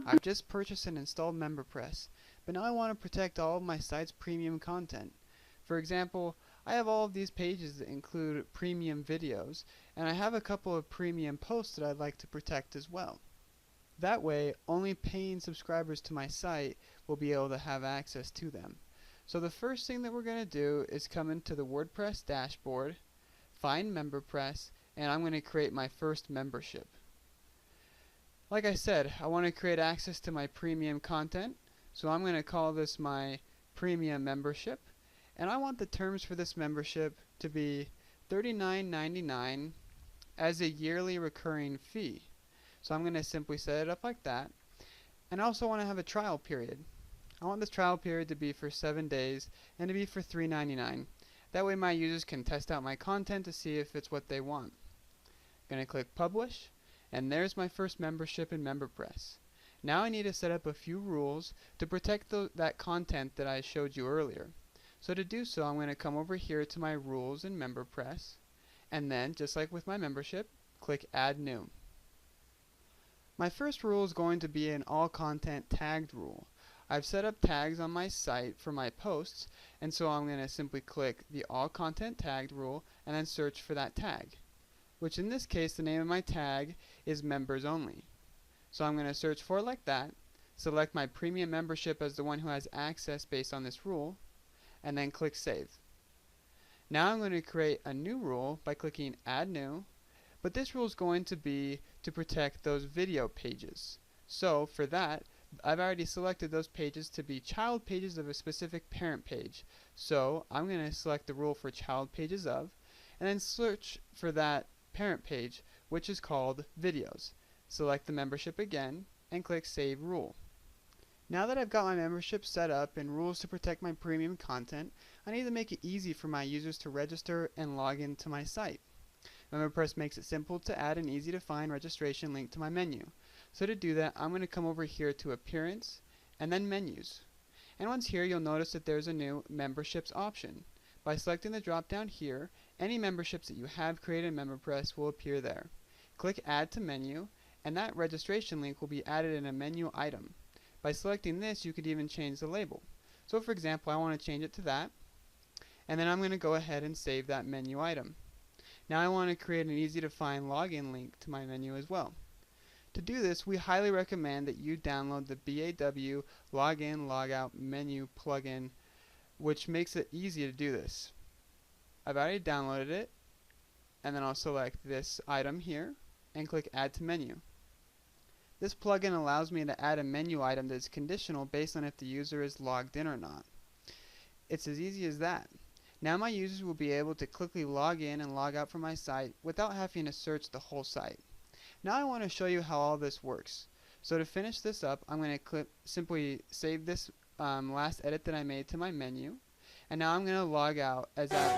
I've just purchased and installed Memberpress, but now I want to protect all of my site's premium content. For example, I have all of these pages that include premium videos, and I have a couple of premium posts that I'd like to protect as well. That way, only paying subscribers to my site will be able to have access to them. So the first thing that we're going to do is come into the WordPress dashboard, find Memberpress, and I'm going to create my first membership. Like I said, I want to create access to my premium content, so I'm going to call this my premium membership, and I want the terms for this membership to be $39.99 as a yearly recurring fee. So I'm going to simply set it up like that, and I also want to have a trial period. I want this trial period to be for 7 days and to be for $3.99. That way my users can test out my content to see if it's what they want. I'm going to click publish, and there's my first membership in Memberpress. Now I need to set up a few rules to protect that content that I showed you earlier. So to do so, I'm going to come over here to my rules in Memberpress, and then, just like with my membership, click add new. My first rule is going to be an all content tagged rule. I've set up tags on my site for my posts, and so I'm going to simply click the all content tagged rule and then search for that tag, which in this case the name of my tag is members only. So I'm going to search for it like that, select my premium membership as the one who has access based on this rule, and then click save. Now I'm going to create a new rule by clicking add new, but this rule is going to be to protect those video pages. So for that, I've already selected those pages to be child pages of a specific parent page. So I'm going to select the rule for child pages of, and then search for that parent page, which is called videos. Select the membership again and click save rule. Now that I've got my membership set up and rules to protect my premium content, I need to make it easy for my users to register and log into my site. Memberpress makes it simple to add an easy to find registration link to my menu. So to do that, I'm going to come over here to Appearance and then Menus. And once here, you'll notice that there's a new Memberships option. By selecting the drop down here, any memberships that you have created in Memberpress will appear there. Click Add to Menu, and that registration link will be added in a menu item. By selecting this, you could even change the label. So for example, I want to change it to that, and then I'm going to go ahead and save that menu item. Now I want to create an easy to find login link to my menu as well. To do this, we highly recommend that you download the BAW Login Logout Menu plugin, which makes it easy to do this. I've already downloaded it, and then I'll select this item here and click Add to Menu. This plugin allows me to add a menu item that is conditional based on if the user is logged in or not. It's as easy as that. Now my users will be able to quickly log in and log out from my site without having to search the whole site. Now I want to show you how all this works. So to finish this up, I'm going to simply save this last edit that I made to my menu, and now I'm going to log out as that.